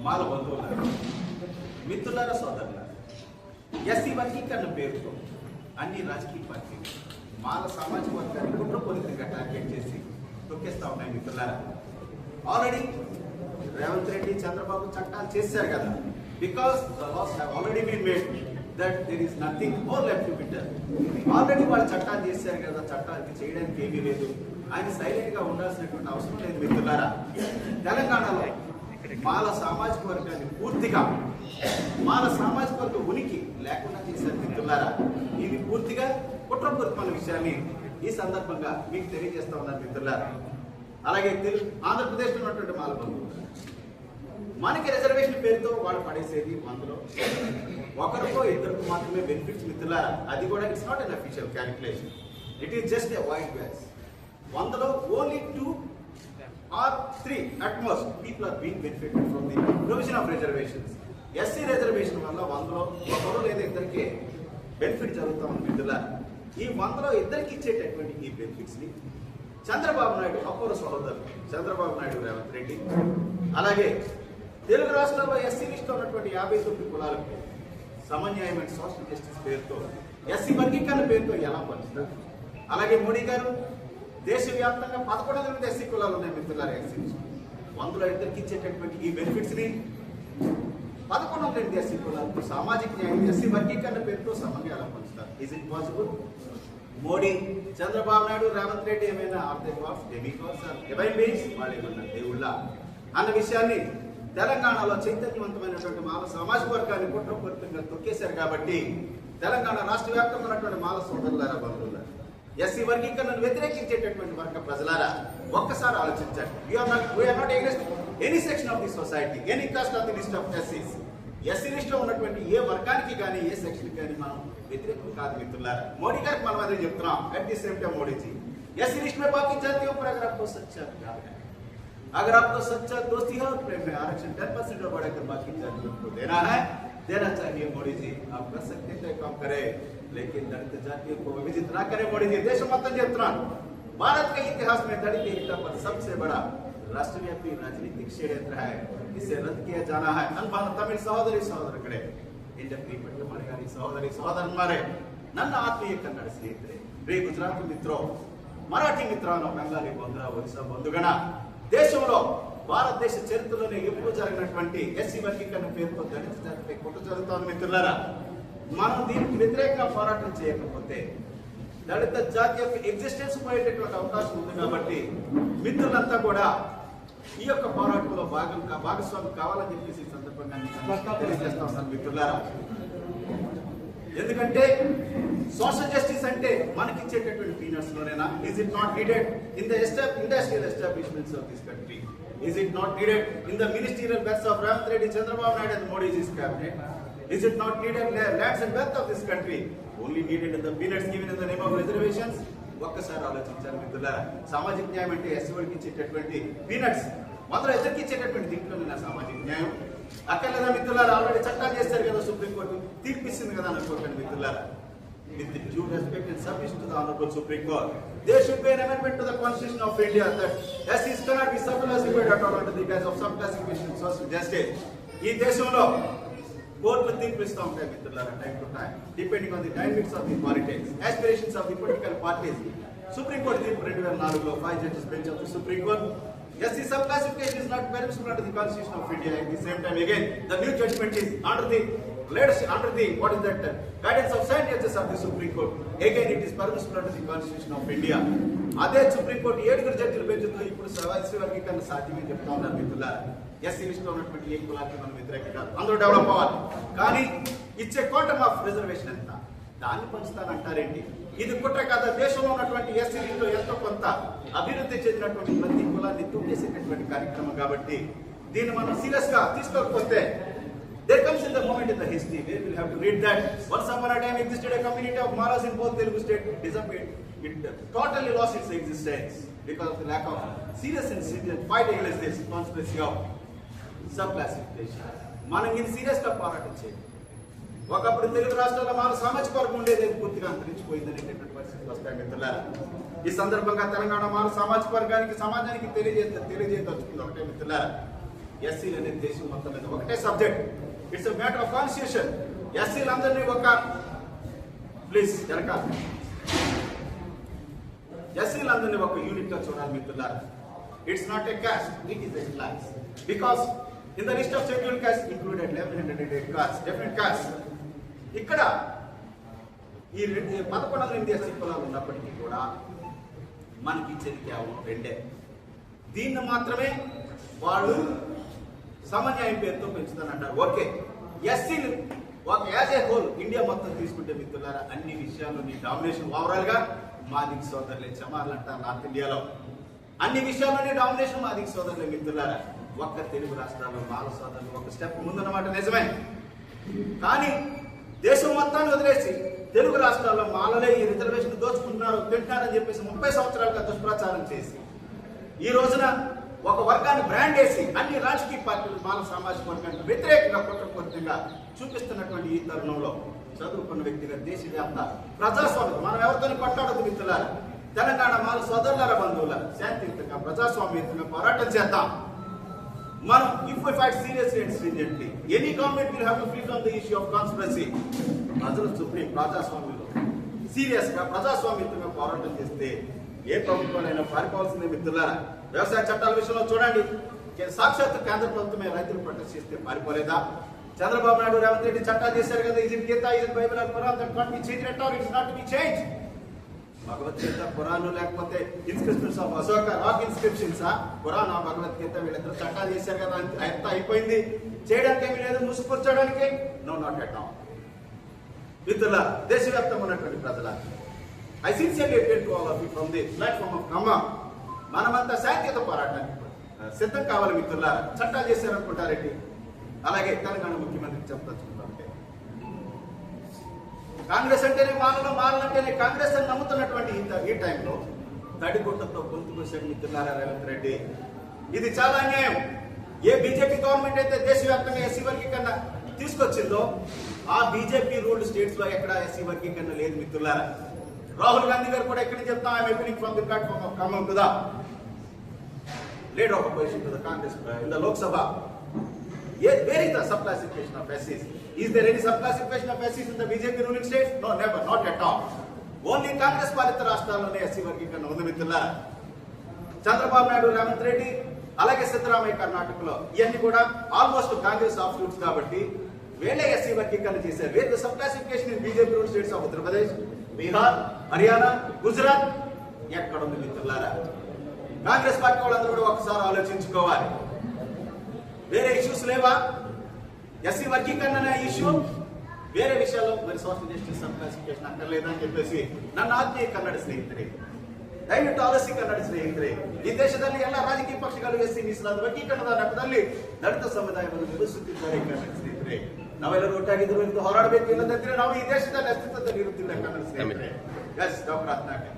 మాల బంధువులారా, మిత్రులారా, సోదరులారా, ఎస్సీ వర్గీకరణ పేరుతో అన్ని రాజకీయ పార్టీలు మాల సామాజిక వర్గాన్ని కుట్రపూరితంగా టార్గెట్ చేసి తొక్కేస్తా ఉన్నాయి. మిత్రులారా, ఆల్రెడీ రేవంత్ రెడ్డి, చంద్రబాబు చట్టాలు చేశారు కదా. Because the laws have already been made that there is nothing more left to be done. Already వాళ్ళు చట్టాలు చేశారు కదా, చట్టాలకి చేయడానికి ఏమీ లేదు. ఆయన సైలెంట్ గా ఉండాల్సినటువంటి అవసరం లేదు. మిత్రులారా, తెలంగాణలో మాల సామాజిక వర్గాన్ని పూర్తిగా మాల సామాజిక వర్గ ఉనికి లేకుండా చేశారు. మిత్రులారా, ఇది పూర్తిగా కుట్రపూరితమైన విషయాన్ని ఈ సందర్భంగా మీకు తెలియజేస్తా ఉన్నారు. మిత్రులారా, అలాగే ఆంధ్రప్రదేశ్లో ఉన్నటువంటి మాల బంధువులు మనకి రిజర్వేషన్ పేరుతో వాళ్ళు పడేసేది అందులో ఒకరికో ఇద్దరికి మాత్రమే బెనిఫిట్స్. మిత్రులారా, అది కూడా it's not an official calculation, it is just a wide batch. 100లో only 2 or 3 at most people are being benefited from the provision of reservations. SC reservation వల్ల 100లో ఒకరు లేదా ఇద్దరికి బెనిఫిట్ జరుగుతూ ఉంది. మిత్రులారా, ఈ 100లో ఇద్దరికి ఇచ్చేటటువంటి ఈ బెనిఫిట్స్ ని చంద్రబాబు నాయుడు అపూర్వ సహోదరులు చంద్రబాబు నాయుడు, రేవంత్ రెడ్డి, అలాగే తెలుగు రాష్ట్రాల్లో ఎస్సీ లిస్టులో ఉన్నటువంటి 59 కులాలకు సమన్యాయమైన సోషల్ జస్టిస్ పేరుతో ఎస్సీ వర్గీకరణ పేరుతో ఎలా పంచుతారు? అలాగే మోడీ గారు దేశవ్యాప్తంగా 11 ఎస్సీ కులాలు ఉన్నాయి. మిత్రులారా, ఎస్సీ లిస్ట్ 100లో ఇద్దరికి ఇచ్చేటటువంటి ఈ బెనిఫిట్స్ ని 11 ఎస్సీ కులాలకు సామాజిక న్యాయం ఎస్సీ వర్గీకరణ పేరుతో సమంగా ఎలా పంచుతారు? Is it possible? Modi, Chandrababu Naidu, Revanth Reddy ఏమైనా వాళ్ళు ఏమన్నా దేవుళ్ళ అన్న విషయాన్ని తెలంగాణలో చైతన్యవంతమైనటువంటి మాల సామాజిక వర్గాన్ని కుట్రపూరితంగా తొక్కేశారు. కాబట్టి తెలంగాణ రాష్ట్ర వ్యాప్తంగా ఉన్నటువంటి మాల సోదరులారా, బంధువులారా, ఎస్సీ వర్గీకరణను వ్యతిరేకించేటటువంటి వర్గ ప్రజలారా, ఒక్కసారి ఆలోచించండి. We are not against any section of the society, any caste of the list of ఎస్సీస్. ఎస్సీ లిస్ట్ లో ఉన్నటువంటి ఏ వర్గానికి కానీ ఏ సెక్షన్ కానీ మనం వ్యతిరేకం కాదు. మిత్రులారా, మోడీ గారికి మనం అదే చెప్తున్నాం. At the same time Modi ji SC list में बाकी जातियों पर अगर आपको सच्चा प्यार है, अगर आपको सच्चा दोस्ती है और प्रेम है, आरक्षण 10% और बढ़ाकर बाकी जातियों को देना चाहिए. मोदी जी आप कर सकते हैं, काम करे, लेकिन दलित जातियों को विभाजित ना करें. मोदी जी देश మొత్తం చెప్తున్నాను, भारत के इतिहास में दलित हित पर सबसे बड़ा राष्ट्रव्यापी राजनीतिक षड्यंत्र है, इसे रद्द किया जाना है. अनबान तमिल सहोदरी ಸಹೋದರಗಳೇ, ಇಂಡಸ್ಟ್ರಿ ಪಟ್ಟ ಮನೆಗಾರಿ ಸಹೋದರಿ ಸಹೋದರನ್ಮಾರೇ, ನನ್ನ ಆತ್ಮೀಯ ಕನ್ನಡ ಸ್ನೇಹಿತರೆ, ರೇ ಗುಜರಾತ್ ಮಿತ್ರೋ, మరాఠీ మిత్రాలు, బెంగాలీ బంధువుల, ఒరిస్సా బంధుగణ, దేశంలో భారతదేశ చరిత్రలోనే ఎప్పుడు జరిగినటువంటి ఎస్సీ వర్గీకరణ పేరుతో దళిత జాతిపై కుట్ర జరుగుతోంది. మిత్రులారా, మనం దీనికి వ్యతిరేకంగా పోరాటం చేయకపోతే దళిత జాతి యొక్క ఎగ్జిస్టెన్స్ పోయేటటువంటి అవకాశం ఉంది. కాబట్టి మిత్రులంతా కూడా ఈ యొక్క పోరాటంలో భాగస్వామి కావాలని చెప్పేసి ఈ సందర్భంగా తెలియజేస్తా ఉన్నాను. మిత్రులారా, ఎందుకంటే సోషల్ జస్టిస్ అంటే మనకిచ్చేటటువంటి పీనట్స్ లోనేనా? Is it not needed in the industrial establishments of this country? Is it not needed in the ministerial berths of Revanth Reddy, Chandrababu Naidu and మోడీజీస్ cabinet? Is it not needed lands and wealth of this country? Only needed in the peanuts given in the name of reservations? ఒక్కసారి ఆలోచించాలి. మిత్రులారా, సామాజిక న్యాయం అంటే SC వాళ్ళకి ఇచ్చేటటువంటి peanuts, మొదలు ఎదురుకి ఇచ్చేటటువంటి దీంట్లోనే నా సామాజిక న్యాయం అక్కర్లేదా? మిత్రులారా, ఆల్రెడీ చట్టాలు చేస్తారు కదా, సుప్రీంకోర్టు తీర్పిస్తుంది కదా అనుకోకండి. మిత్రులారా, with the due respect and submission to the Honorable Supreme Court, there should be an amendment to the Constitution of India that SCs cannot be subclassified at all under the guise of subclassification of social justice. ఈ దేశంలో కోర్టులు తీర్పు ఇస్తూ ఉంటాయి. మిత్రులారా, time to time, depending on the dynamics of the politics, aspirations of the political parties. Supreme court తీర్పు 2004లో 5 judges bench of the Supreme Court, SC subclassification is not permissible under the Constitution of India. At the same time, again, the new judgment is under the what is that guidance of 7 judges of the Supreme Court. Again, it is permissible under the Constitution of India. అదే supreme court 7 జడ్జిల బెంచ్తో ఇప్పుడు SC వర్గీకరణ సాధ్యమని చెప్తా ఉన్నారు. మిత్రులారా, SC list లో ఉన్నటువంటి ఏ కులానికి మనం వ్యతిరేకంగా అందరూ డెవలప్ అవ్వాలి. కానీ ఇచ్చే క్వాంటమ్ ఆఫ్ రిజర్వేషన్ ఎంత, దాన్ని పంచుతానంటారేంటి? ఇది కుట్ర కాదా? దేశంలో ఉన్నటువంటి ఎస్సీ లిస్ట్ లో ఎంతో కొంత అభివృద్ధి చెందినటువంటి ప్రతి కులాన్ని తూగేసేటటువంటి కార్యక్రమం. కాబట్టి దీన్ని మనం సీరియస్ గా తీసుకోకపోతే there comes in the moment in the history where we'll have to read that once upon a time existed a community of Maras in both Telugu state. Disappeared. It totally lost its existence because of the lack of serious and serious fight against this conspiracy of subclassification. మనం ఇది serious గా పోరాటం చేయాలి. ఒకప్పుడు తెలుగు రాష్ట్రాల్లో మన సామాజిక వర్గం ఉండేది, పూర్తిగా అంతరించిపోయింది అనేటటువంటి పరిస్థితులు వస్తాయి. మిత్రులారా, ఈ సందర్భంగా తెలంగాణ మన సామాజిక వర్గానికి, సమాజానికి తెలియజేయదలుచుకుంది ఒకటే. మిత్రులారా, ఎస్సీలు అనేది దేశం మొత్తం మీద ఒకటే subject. It's a matter of constitution. ఎస్సీలందరినీ ఒక ప్లీజ్ జరగాలి, ఎస్సీలందరినీ ఒక యూనిట్ గా చూడాలి మిత్రులారా. It's not a caste, it is a class. Because in the list of scheduled caste included 1108 caste, definite caste. ఇక్కడ ఈ 1108 ఎస్సీ కులాలు ఉన్నప్పటికీ కూడా మనకి ఇచ్చేది కేవలం 2. దీన్ని మాత్రమే వాళ్ళు సమన్యాయం పేరుతో పెంచుతానంటారు. ఓకే, ఎస్సీలు ఒక యాజ్ ఏ హోల్ ఇండియా మొత్తం తీసుకుంటే మిత్రులారా అన్ని విషయాల్లో నీ డామినేషన్ ఓవరాల్ గా మాదిగ సోదరులే. చమార్లు అంటారు నార్త్ ఇండియాలో, అన్ని విషయాల్లోనే డామినేషన్ మాదిగ సోదరులే మిత్రులారా. ఒక్క తెలుగు రాష్ట్రాల్లో మాల సోదరులు ఒక స్టెప్ ముందన్నమాట, నిజమే. కానీ దేశం మొత్తాన్ని వదిలేసి తెలుగు రాష్ట్రాల్లో మాలలే ఈ రిజర్వేషన్ దోచుకుంటున్నారు, తింటున్నారని చెప్పేసి 30 సంవత్సరాలుగా దుష్ప్రచారం చేసి ఈ రోజున ఒక వర్గాన్ని బ్రాండ్ వేసి అన్ని రాజకీయ పార్టీలు మాల సామాజిక వర్గానికి వ్యతిరేకంగా కుట్రపూరితంగా చూపిస్తున్నటువంటి ఈ తరుణంలో చదువుకున్న వ్యక్తిగా దేశవ్యాప్త ప్రజాస్వామ్యం మనం ఎవరితో కొట్లాడదు మిత్రులారా. తెలంగాణ మాల సోదరులారా, బంధువులారా, శాంతియుతంగా ప్రజాస్వామ్యంగా పోరాటం చేద్దాం. మనం if we fight seriously and stringently, any government will have to free from the issue of conspiracy. ప్రజలు సుప్రీం ప్రజాస్వామ్యంలో సీరియస్ గా ప్రజాస్వామ్యంగా పోరాటం చేస్తే ఏ ప్రభుత్వాలైనా పారిపోవాల్సిందే మిత్రులారా. వ్యవసాయ చట్టాల విషయంలో చూడండి, సాక్షాత్ కేంద్ర ప్రభుత్వమే రైతులు ప్రొటెస్ట్ చేస్తే పారిపోలేదా? చంద్రబాబు నాయుడు రేవంత్ రెడ్డి చట్టాలు చేశారు కదా, ఇది గీత, ఇది Bible, Quran, that can't be changed at all, it's not to be changed. Bhagavadgita, Quran లేకపోతే inscriptions of Ashoka rock inscriptions, Quran, Bhagavadgita వీళ్ళిద్దరు చట్టాలు చేశారు కదా, అంత అయిపోయింది. చేయడానికి ఏమీ లేదు, ముసుకూర్చోడానికి నో, నాట్ ఎట్ ఆల్. మిత్రులారా, దేశవ్యాప్తంగా ఉన్నటువంటి ప్రజల I sincerely appeal to all of you from the platform of Khammam, మనమంతా శాంతియుత పోరాటానికి సిద్ధం కావాలి మిత్రులారా. చట్టాలు చేశారనుకుంటారేంటి? అలాగే తెలంగాణ ముఖ్యమంత్రికి చెప్పదలుచుకుంటారంటే కాంగ్రెస్ అంటేనే మాలలు, మాలలంటేనే కాంగ్రెస్ అని నమ్ముతున్నటువంటి ఈ టైంలో తడిగుట్టతో గొంతు కోసాడు మిత్రులారా రేవంత్ రెడ్డి. ఇది చాలా అన్యాయం. ఏ బీజేపీ గవర్నమెంట్ అయితే దేశవ్యాప్తంగా ఎస్సీ వర్గీకరణ తీసుకొచ్చిందో ఆ బీజేపీ రూల్డ్ స్టేట్స్ లో ఎక్కడ ఎస్సీ వర్గీకరణ లేదు మిత్రులారా. రాహుల్ గాంధీ గారు కూడా ఎక్కడి చెప్తాం, I'm appealing from the platform of Khammam to the leader of opposition to the Congress in the Lok Sabha. Where is the subclassification of SCs? Is there any subclassification of SCs in the BJP ruling states? No, never, not at all. Only Congress పాలిత రాష్ట్రాల్లోనే SC వర్గీకరణ ఉంది మిత్రులారా. చంద్రబాబు నాయుడు, రేవంత్ రెడ్డి, అలాగే సిద్ధరామయ్య కర్ణాటకలో ఇవన్నీ కూడా almost Congress ఆఫ్షూట్స్ కాబట్టి వీళ్ళే ఎస్సీ వర్గీకరణ చేశారు. Where the subclassification in BJP rule states of Uttar Pradesh, Bihar, Haryana, Gujarat ఎక్కడ ఉంది మిత్రులారా? కాంగ్రెస్ పార్టీ వాళ్ళందరూ కూడా ఒకసారి ఆలోచించుకోవాలి. వేరే ఇష్యూస్ లేవా? ఎస్సీ వర్గీకరణ అనే ఇష్యూ, వేరే విషయాల్లో మరి సోషల్ జస్టిస్ సబ్క్లాసిఫికేషన్ అక్కర్లేదని చెప్పేసి ನನ್ನ ಆತ್ಮೀಯ ಕನ್ನಡ ಸ್ನೇಹಿತರೆ, ದಯವಿಟ್ಟು ಆಲೋಚನೆ ಕನ್ನಡ ಸ್ನೇಹಿತರೆ, ಈ ದೇಶದಲ್ಲಿ ಎಲ್ಲ ರಾಜಕೀಯ ಪಕ್ಷಗಳು ಎಸ್ಸಿ ಮೀಸಲಾದ ವರ್ಗೀಕರಣದ ನೆಪದಲ್ಲಿ ದಲಿತ ಸಮುದಾಯವನ್ನು ವಿರೋಧಿಸುತ್ತಿದ್ದಾರೆ ಕನ್ನಡ ಸ್ನೇಹಿತರೆ. ನಾವೆಲ್ಲರೂ ಒಟ್ಟಾಗಿದ್ರು ಎಂದು ಹೋರಾಡಬೇಕು, ಇಲ್ಲದಿದ್ದರೆ ನಾವು ಈ ದೇಶದಲ್ಲಿ ಅಸ್ತಿತ್ವದಲ್ಲಿ ಇರುತ್ತಿಲ್ಲ ಕನ್ನಡ ಸ್ನೇಹಿತರೆ. Yes doctor Ratnakar.